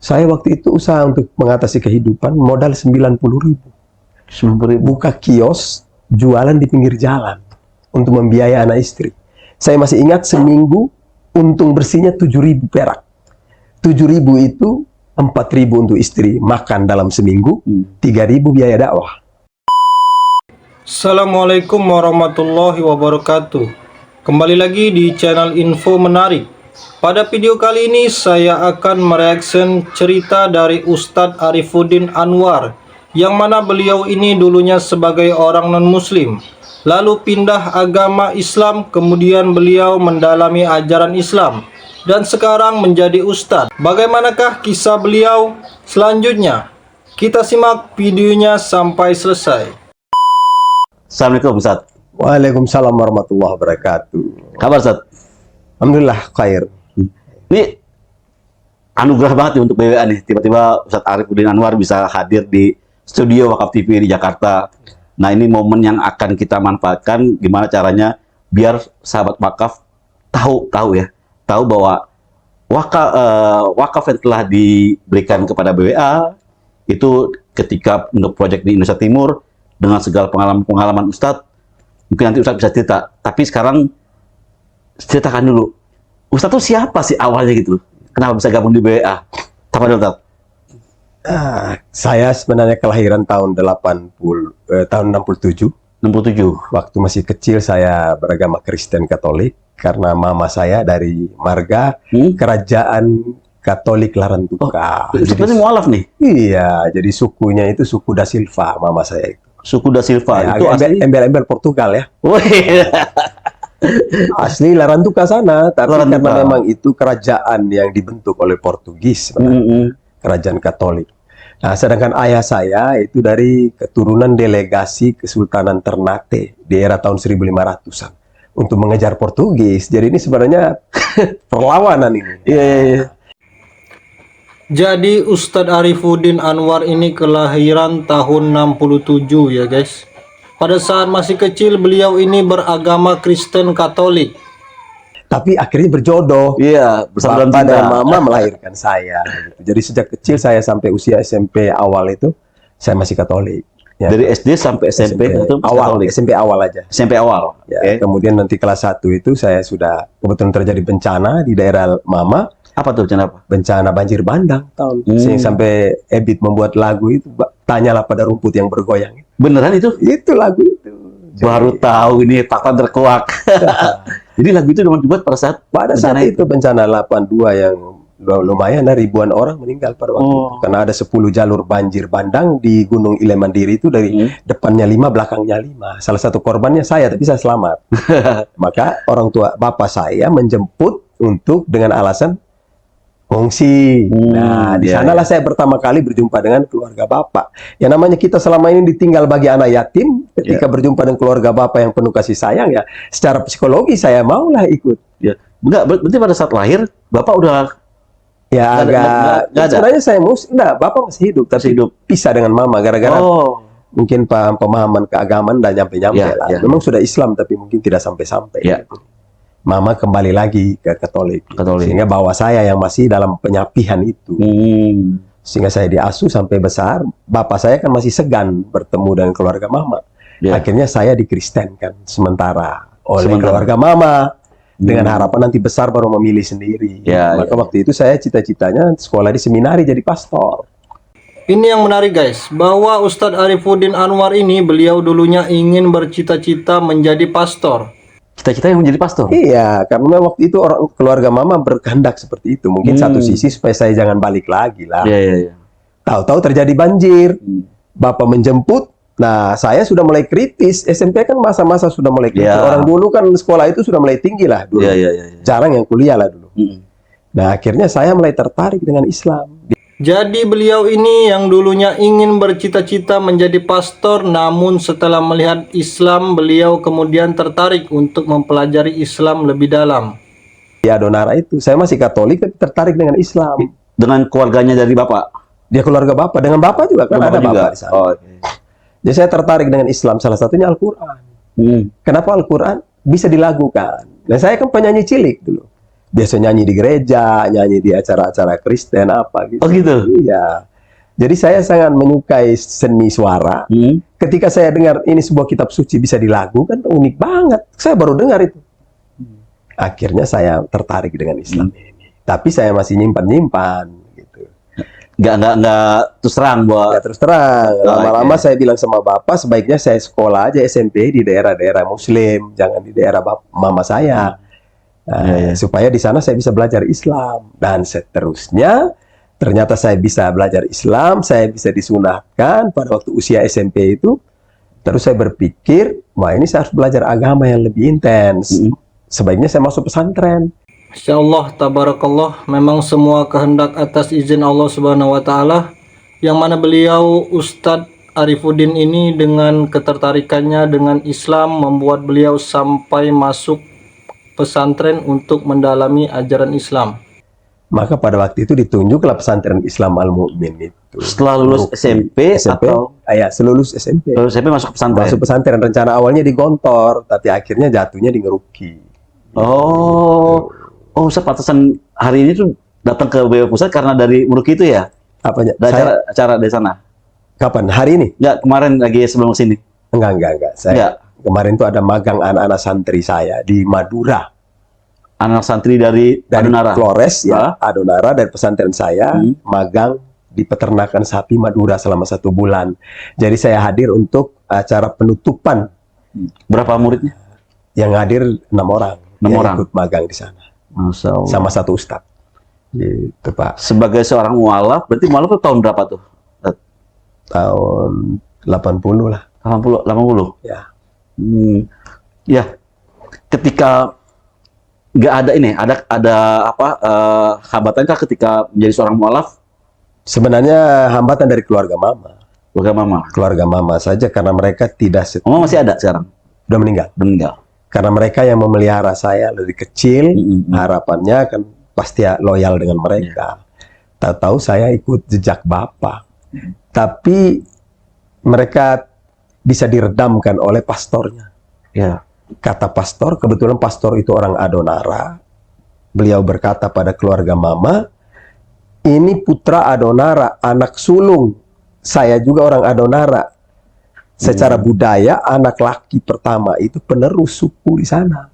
Saya waktu itu usaha untuk mengatasi kehidupan, modal 90.000. 90.000. Buka kios, jualan di pinggir jalan untuk membiayai anak istri. Saya masih ingat seminggu untung bersihnya 7.000 perak. 7.000 itu 4.000 untuk istri makan dalam seminggu, 3.000 biaya dakwah. Assalamualaikum warahmatullahi wabarakatuh. Kembali lagi di channel Info Menarik. Pada video kali ini saya akan mereaction cerita dari Ustadz Arifudin Anwar, yang mana beliau ini dulunya sebagai orang non-muslim, lalu pindah agama Islam, kemudian beliau mendalami ajaran Islam, dan sekarang menjadi ustadz. Bagaimanakah kisah beliau selanjutnya? Kita simak videonya sampai selesai. Assalamualaikum Ustaz. Waalaikumsalam warahmatullahi wabarakatuh. Kabar Ustaz? Alhamdulillah khair. Ini anugerah banget nih untuk BWA nih. Tiba-tiba Ustaz Arifudin Anwar bisa hadir di studio Wakaf TV di Jakarta. Nah, ini momen yang akan kita manfaatkan gimana caranya biar sahabat wakaf tahu bahwa wakaf yang telah diberikan kepada BWA itu ketika untuk proyek di Indonesia Timur dengan segala pengalaman Ustadz. Mungkin nanti Ustadz bisa cerita, tapi sekarang ceritakan dulu, Ustadz tuh siapa sih awalnya gitu? Kenapa bisa gabung di BWA? Tafadhol Ustadz. Saya sebenarnya kelahiran tahun 67. 67. Waktu masih kecil saya beragama Kristen Katolik karena mama saya dari marga Kerajaan Katolik Larantuka. Ustadz ini mualaf nih? Iya, jadi sukunya itu suku Da Silva, mama saya itu. Suku Da Silva Ya, itu asli embel-embel Portugal ya. Wih. Asli Larantuka sana, tapi Larantuka. karena memang itu kerajaan yang dibentuk oleh Portugis, kerajaan Katolik. Nah, sedangkan ayah saya itu dari keturunan delegasi Kesultanan Ternate di era tahun 1500-an untuk mengejar Portugis. Jadi ini sebenarnya perlawanan ini. Iya. Jadi Ustadz Arifudin Anwar ini kelahiran tahun 67 ya guys. Pada saat masih kecil beliau ini beragama Kristen Katolik. Tapi akhirnya berjodoh. Iya, bersama Bapak cinta. dan mama melahirkan saya. Gitu. Jadi sejak kecil saya sampai usia SMP awal itu saya masih Katolik. Ya. Dari SD sampai SMP itu awal, Katolik. SMP awal aja. SMP awal. Ya, Oke. kemudian nanti kelas 1 itu saya sudah kebetulan terjadi bencana di daerah mama, Apa tuh kenapa? bencana banjir bandang tahun. Sampai Ebit membuat lagu itu, tanyalah pada rumput yang bergoyang. Beneran itu? Itu lagu itu. Baru tahu ini fakta terkuak. Jadi lagu itu dibuat pada saat Pada saat itu bencana 82 yang lumayan ribuan orang meninggal pada waktu itu. Karena ada 10 jalur banjir bandang di Gunung Ile Mandiri itu dari depannya 5, belakangnya 5. Salah satu korbannya saya, tapi saya selamat. Maka orang tua bapak saya menjemput untuk dengan alasan ngungsi. Nah, di sanalah saya pertama kali berjumpa dengan keluarga bapak. Yang namanya kita selama ini ditinggal bagi anak yatim, ketika berjumpa dengan keluarga bapak yang penuh kasih sayang, ya secara psikologi saya maulah ikut. Ya. Enggak, berarti pada saat lahir Bapak udah Ya nggak ada. sebenarnya saya enggak, bapak masih hidup, tapi pisah dengan mama gara-gara mungkin pemahaman keagamaan dan nyampe-nyampe lah. Ya. Memang sudah Islam tapi mungkin tidak sampai-sampai. Ya. Mama kembali lagi ke Katolik. Sehingga bawa saya yang masih dalam penyapihan itu. Sehingga saya diasuh sampai besar. Bapak saya kan masih segan bertemu dengan keluarga mama. Akhirnya saya dikristenkan sementara oleh keluarga mama. Dengan harapan nanti besar baru memilih sendiri. Maka waktu itu saya cita-citanya sekolah di seminari jadi pastor. Ini yang menarik guys, bahwa Ustadz Arifudin Anwar ini beliau dulunya ingin bercita-cita menjadi pastor. Cita-cita yang menjadi pastor? Iya, karena waktu itu orang keluarga mama berkehendak seperti itu. Mungkin satu sisi supaya saya jangan balik lagi lah. Iya. Tahu-tahu terjadi banjir. Bapak menjemput. Nah, saya sudah mulai kritis. SMP kan masa-masa sudah mulai kritis. Orang dulu kan sekolah itu sudah mulai tinggi lah dulu. Jarang yang kuliah lah dulu. Nah, akhirnya saya mulai tertarik dengan Islam. Jadi beliau ini yang dulunya ingin bercita-cita menjadi pastor, namun setelah melihat Islam, beliau kemudian tertarik untuk mempelajari Islam lebih dalam. Di Adonara itu, saya masih Katolik tapi tertarik dengan Islam. Dengan keluarganya dari Bapak? Dia keluarga Bapak, dengan Bapak juga kan ada Bapak di sana. Jadi saya tertarik dengan Islam, salah satunya Al-Quran. Kenapa Al-Quran bisa dilagukan? Dan saya kan penyanyi cilik dulu. biasa nyanyi di gereja, nyanyi di acara-acara Kristen apa gitu. Oh gitu. Iya. Jadi saya sangat menyukai seni suara. Ketika saya dengar ini sebuah kitab suci bisa dilakukan, unik banget. Saya baru dengar itu. Akhirnya saya tertarik dengan Islam ini. Tapi saya masih nyimpan gitu. Nggak terus terang Ya, terus terang, lama-lama saya bilang sama bapak, sebaiknya saya sekolah aja SMP di daerah-daerah Muslim, jangan di daerah mama saya. Supaya di sana saya bisa belajar Islam. Dan seterusnya, ternyata saya bisa belajar Islam, saya bisa disunahkan pada waktu usia SMP itu. Terus saya berpikir, wah ini saya harus belajar agama yang lebih intens. Sebaiknya saya masuk pesantren. Masya Allah, tabarakallah, memang semua kehendak atas izin Allah Subhanahu wa Ta'ala, yang mana beliau Ustadz Arifudin ini dengan ketertarikannya dengan Islam membuat beliau sampai masuk pesantren untuk mendalami ajaran Islam. Maka pada waktu itu ditunjuklah pesantren Islam Al-Mu'min itu. Setelah lulus SMP atau selulus SMP. lulus SMP masuk pesantren. Masuk pesantren, rencana awalnya di Gontor, tapi akhirnya jatuhnya di Ngeruki. Oh, Ustaz pantesan hari ini tuh datang ke BW Pusat karena dari Ngeruki itu ya? Apanya? Ada acara di sana? Kapan? Hari ini? Enggak, kemarin lagi sebelum sini. Enggak. Saya kemarin itu ada magang anak-anak santri saya di Madura. Anak santri dari Adonara. Flores ya, Adonara dari pesantren saya, magang di peternakan sapi Madura selama 1 bulan. Jadi saya hadir untuk acara penutupan. Berapa muridnya? Yang hadir 6 orang. 6 orang ikut magang di sana. Masya Allah. Sama 1 ustadz. Gitu Pak. Sebagai seorang mualaf, berarti mualaf itu tahun berapa tuh? Tahun 80 lah. 80. Ya. Ya. Ketika nggak ada ini, ada apa hambatankah ketika menjadi seorang mualaf? Sebenarnya hambatan dari keluarga mama. Keluarga mama Saja karena mereka tidak Mama masih ada sekarang? Udah meninggal. Karena mereka yang memelihara saya dari kecil, harapannya kan pasti loyal dengan mereka. Tahu-tahu saya ikut jejak bapak. Tapi mereka bisa diredamkan oleh pastornya. Ya. Kata pastor, kebetulan pastor itu orang Adonara. Beliau berkata pada keluarga mama, ini putra Adonara, anak sulung. Saya juga orang Adonara. Secara budaya, anak laki pertama itu penerus suku di sana.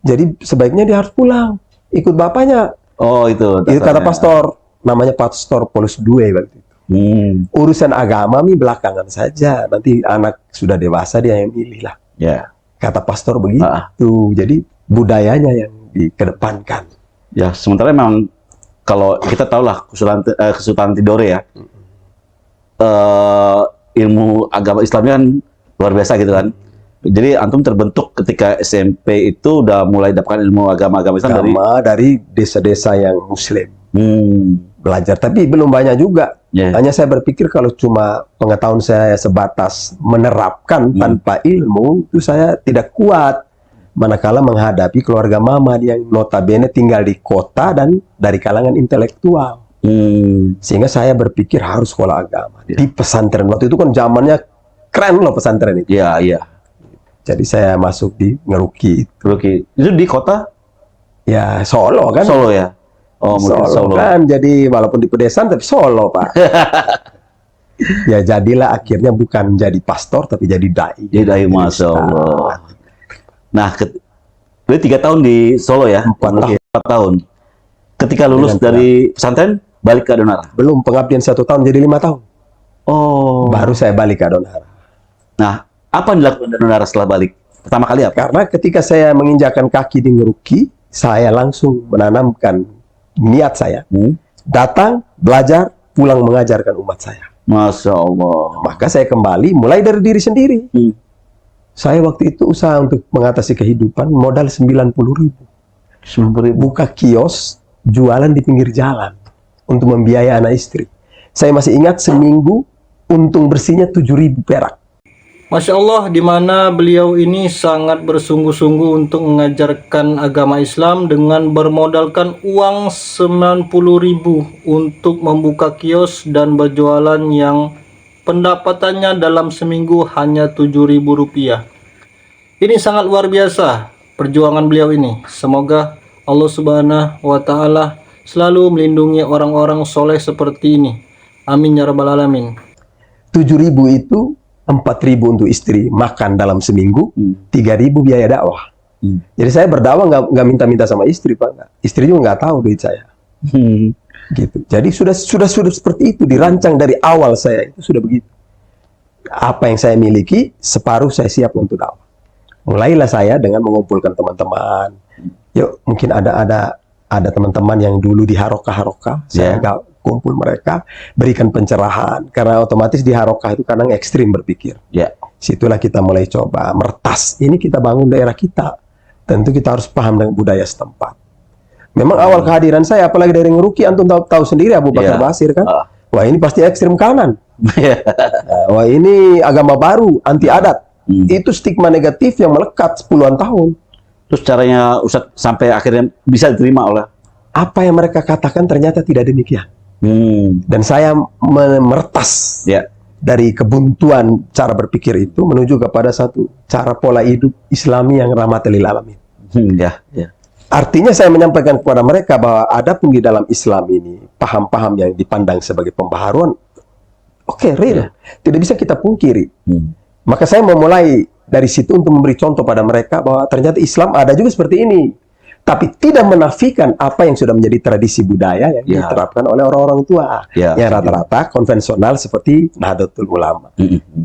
Jadi sebaiknya dia harus pulang, ikut bapaknya. Oh itu. Itu kata pastor, namanya Pastor Paulus II waktu itu. Urusan agama mi belakangan saja. Nanti anak sudah dewasa dia yang milih lah. Ya. Kata pastor begitu. Jadi budayanya yang dikedepankan. Ya sementara memang kalau kita tahu lah Kesultanan Tidore ya. Ilmu agama Islamnya kan luar biasa gitu kan. Jadi antum terbentuk ketika SMP itu udah mulai dapatkan ilmu agama Islam dari desa-desa yang Muslim. Belajar, tapi belum banyak juga. Hanya saya berpikir kalau cuma pengetahuan saya sebatas menerapkan tanpa ilmu, itu saya tidak kuat. Manakala menghadapi keluarga mama yang notabene tinggal di kota dan dari kalangan intelektual. Sehingga saya berpikir harus sekolah agama di pesantren. Waktu itu kan zamannya keren loh pesantren itu. Iya. Jadi saya masuk di Ngeruki. Itu di kota? Ya Solo kan. Solo ya. Oh mungkin Solo kan. Jadi walaupun di pedesaan tapi Solo Pak. Ya jadilah akhirnya bukan jadi pastor tapi jadi dai. Jadi dai, Masya Allah. Nah, berarti 3 tahun di Solo ya? 4 tahun. Ketika lulus dari pesantren, balik ke Adonara? Belum, pengabdian 1 tahun jadi 5 tahun. Oh. Baru saya balik ke Adonara. Nah, apa yang dilakukan Adonara setelah balik? Pertama kali apa? Karena ketika saya menginjakan kaki di Ngeruki, saya langsung menanamkan niat saya. Datang, belajar, pulang mengajarkan umat saya. Masya Allah. Maka saya kembali, mulai dari diri sendiri. Saya waktu itu usaha untuk mengatasi kehidupan, modal 90.000. Buka kios, jualan di pinggir jalan untuk membiayai anak istri. Saya masih ingat seminggu untung bersihnya 7.000 perak. Masya Allah, di mana beliau ini sangat bersungguh-sungguh untuk mengajarkan agama Islam dengan bermodalkan uang 90.000 untuk membuka kios dan berjualan yang pendapatannya dalam seminggu hanya 7.000 rupiah. Ini sangat luar biasa perjuangan beliau ini. Semoga Allah Subhanahu wa Ta'ala selalu melindungi orang-orang soleh seperti ini. Amin ya rabbal alamin. 7.000 itu 4.000 untuk istri makan dalam seminggu, 3.000 biaya dakwah. Jadi saya berdakwah nggak minta-minta sama istri, Pak. Nggak. Istri juga nggak tahu duit saya. Gitu. Jadi sudah seperti itu, dirancang dari awal saya itu sudah begitu. Apa yang saya miliki separuh saya siap untuk dakwah. Mulailah saya dengan mengumpulkan teman-teman. Yuk, mungkin ada teman-teman yang dulu di Harokah, saya kumpul mereka, berikan pencerahan. Karena otomatis di Harokah itu kadang ekstrim berpikir. Situlah kita mulai coba meretas. Ini kita bangun daerah kita. Tentu kita harus paham dengan budaya setempat. Memang awal kehadiran saya, apalagi dari Ngeruki, antum tahu sendiri Abu Bakar Basir kan? Wah ini pasti ekstrim kanan. Wah ini agama baru, anti adat. Itu stigma negatif yang melekat puluhan tahun. Terus caranya Ustadz sampai akhirnya bisa diterima oleh apa yang mereka katakan ternyata tidak demikian. Dan saya meretas dari kebuntuan cara berpikir itu menuju kepada satu cara pola hidup Islami yang rahmatan lil alamin. Artinya saya menyampaikan kepada mereka bahwa ada pun di dalam Islam ini paham-paham yang dipandang sebagai pembaharuan, real, tidak bisa kita pungkiri. Maka saya memulai dari situ untuk memberi contoh pada mereka bahwa ternyata Islam ada juga seperti ini, tapi tidak menafikan apa yang sudah menjadi tradisi budaya yang diterapkan oleh orang-orang tua, yang rata-rata konvensional seperti Nahdlatul Ulama,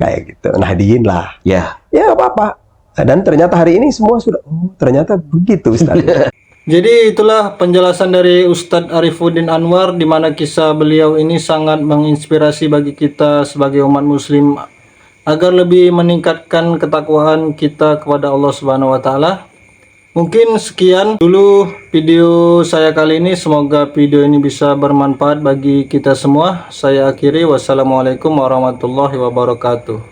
kayak gitu, Nahdiyin lah, ya apa-apa. Dan ternyata hari ini semua sudah, ternyata begitu Ustaz. Jadi itulah penjelasan dari Ustadz Arifuddin Anwar, di mana kisah beliau ini sangat menginspirasi bagi kita sebagai umat muslim agar lebih meningkatkan ketakwaan kita kepada Allah Subhanahu wa Ta'ala. Mungkin sekian dulu video saya kali ini, semoga video ini bisa bermanfaat bagi kita semua. Saya akhiri, wassalamualaikum warahmatullahi wabarakatuh.